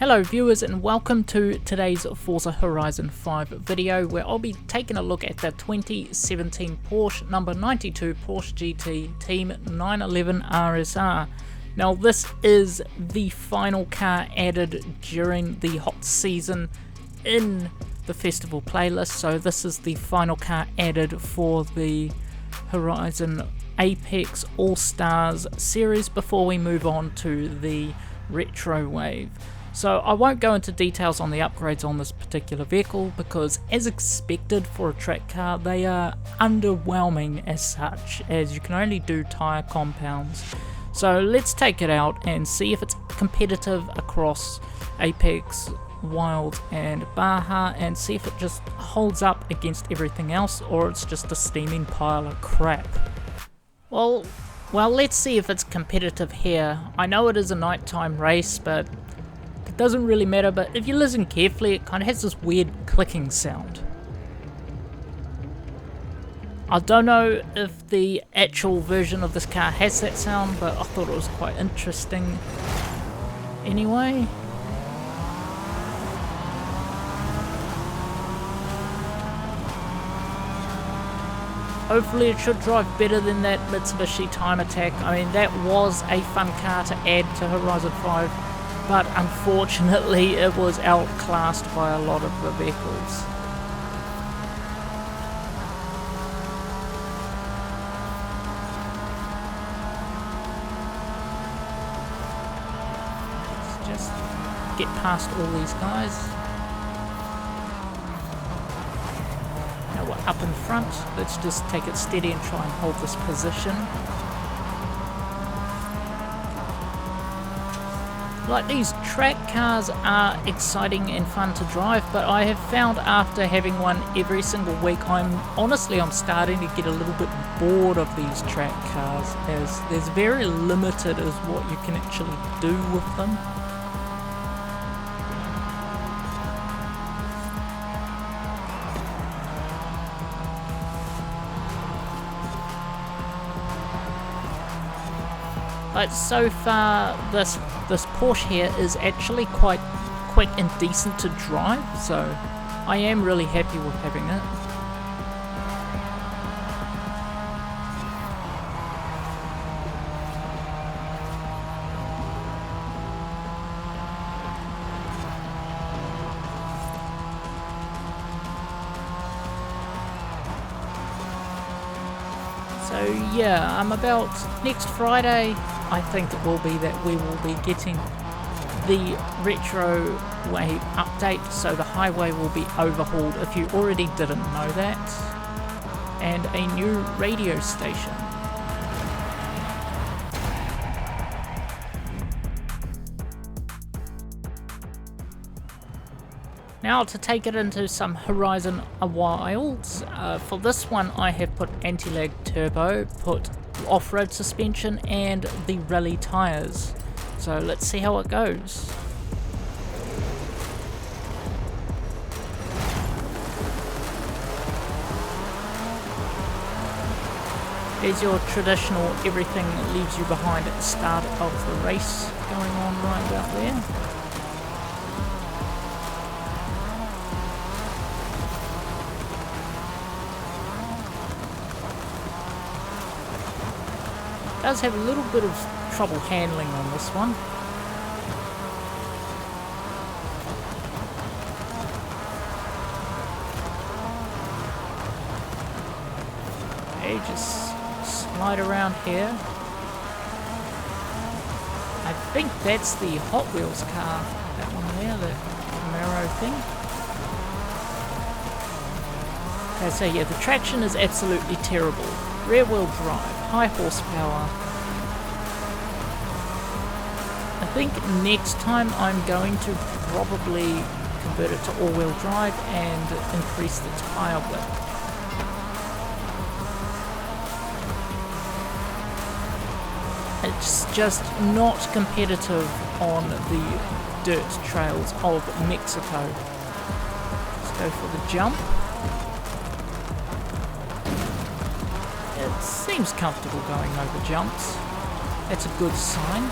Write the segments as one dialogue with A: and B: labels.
A: Hello viewers and welcome to today's Forza Horizon 5 video where I'll be taking a look at the 2017 Porsche number 92 Porsche GT Team 911 RSR. Now this is the final car added during the hot season in the festival playlist, so this is the final car added for the Horizon Apex All-Stars series before we move on to the retro wave. So I won't go into details on the upgrades on this particular vehicle because, as expected for a track car, they are underwhelming as such, as you can only do tyre compounds. So let's take it out and see if it's competitive across Apex, Wild and Baja, and see if it just holds up against everything else or it's just a steaming pile of crap. Well, let's see if it's competitive here. I know it is a nighttime race, but it doesn't really matter, but if you listen carefully, it kind of has this weird clicking sound. I don't know if the actual version of this car has that sound, but I thought it was quite interesting anyway. Hopefully it should drive better than that Mitsubishi Time Attack. I mean, that was a fun car to add to Horizon 5, but unfortunately it was outclassed by a lot of the vehicles. Let's just get past all these guys. Now we're up in front, let's just take it steady and try and hold this position. Like, these track cars are exciting and fun to drive, but I have found after having one every single week, I'm starting to get a little bit bored of these track cars, as there's very limited as what you can actually do with them. But so far, this Porsche here is actually quite quick and decent to drive, so I am really happy with having it. So yeah, about next Friday, I think it will be that we will be getting the retro wave update, so the highway will be overhauled if you already didn't know that, and a new radio station. Now to take it into some Horizon Wilds, for this one I have put anti-lag turbo, put off-road suspension and the rally tyres. So let's see how it goes. There's your traditional everything leaves you behind at the start of the race going on right about there. Does have a little bit of trouble handling on this one. Okay, just slide around here. I think that's the Hot Wheels car, that one there, the Camaro thing. Okay, so yeah, the traction is absolutely terrible. Rear wheel drive, high horsepower. I think next time I'm going to probably convert it to all-wheel drive and increase the tyre width. It's just not competitive on the dirt trails of Mexico. Let's go for the jump. It seems comfortable going over jumps. That's a good sign.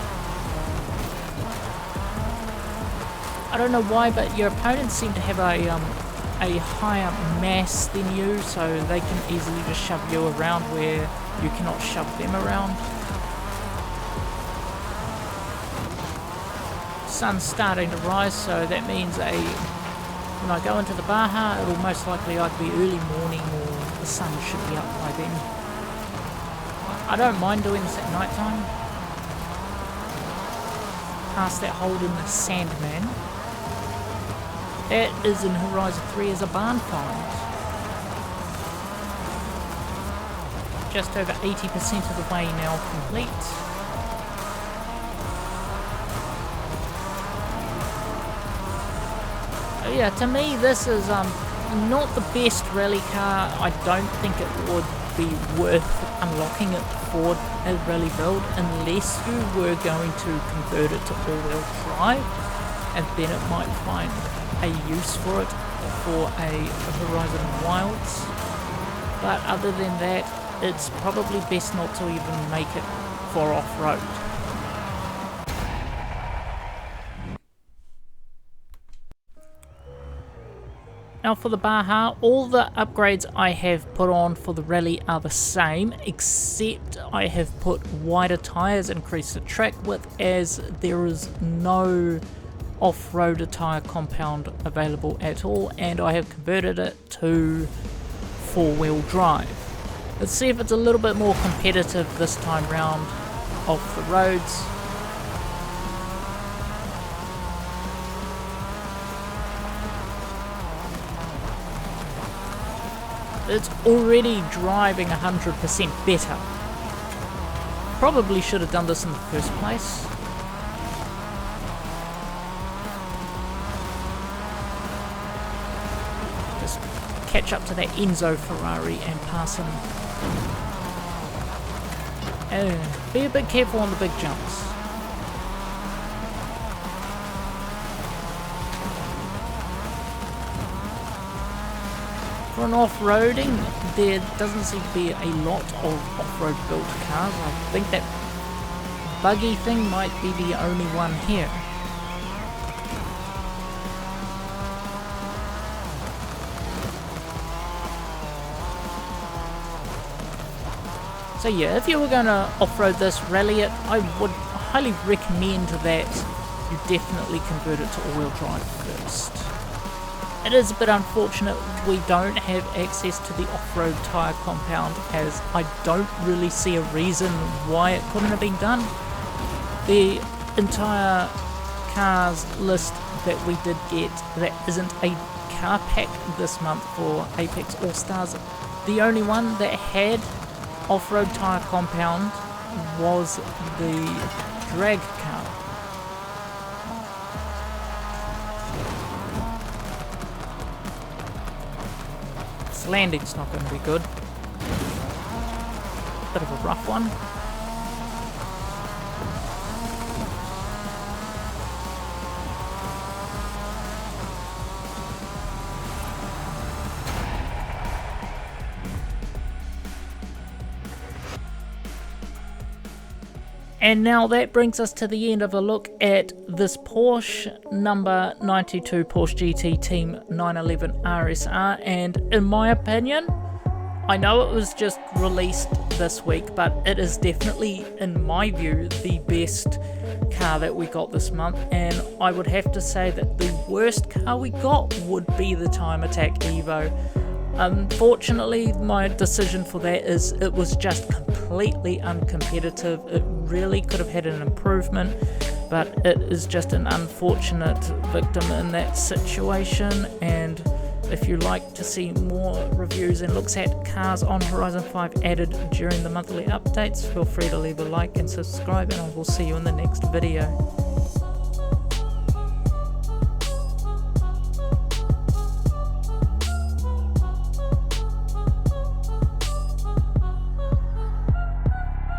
A: I don't know why, but your opponents seem to have a higher mass than you, so they can easily just shove you around where you cannot shove them around. Sun's starting to rise, so that means when I go into the Baja, it'll most likely either be early morning or the sun should be up by then. I don't mind doing this at night time. Past that hold in the Sandman. That is in Horizon 3 as a barn find. Just over 80% of the way now complete. Yeah, to me this is not the best rally car. I don't think it would be worth unlocking it for a rally build unless you were going to convert it to all-wheel drive, and then it might find a use for it for a Horizon Wilds. But other than that, it's probably best not to even make it for off-road. Now for the Baja, all the upgrades I have put on for the rally are the same, except I have put wider tyres, increased the track width, as there is no off-road tyre compound available at all, and I have converted it to four-wheel drive. Let's see if it's a little bit more competitive this time round off the roads. It's already driving 100% better. Probably should have done this in the first place. Just catch up to that Enzo Ferrari and pass him. Be a bit careful on the big jumps. For an off-roading, there doesn't seem to be a lot of off-road built cars. I think that buggy thing might be the only one here. So yeah, if you were going to off-road this, rally it, I would highly recommend that you definitely convert it to all-wheel drive first. It is a bit unfortunate we don't have access to the off-road tyre compound, as I don't really see a reason why it couldn't have been done. The entire cars list that we did get that isn't a car pack this month for Apex All-Stars, the only one that had off-road tyre compound was the drag car. This landing's not going to be good. Bit of a rough one. And now that brings us to the end of a look at this Porsche number 92 Porsche GT Team 911 RSR, and in my opinion, I know it was just released this week, but it is definitely, in my view, the best car that we got this month, and I would have to say that the worst car we got would be the Time Attack Evo. Unfortunately, my decision for that is it was just completely uncompetitive. It really could have had an improvement, but it is just an unfortunate victim in that situation. And if you like to see more reviews and looks at cars on Horizon 5 added during the monthly updates, feel free to leave a like and subscribe, and I will see you in the next video.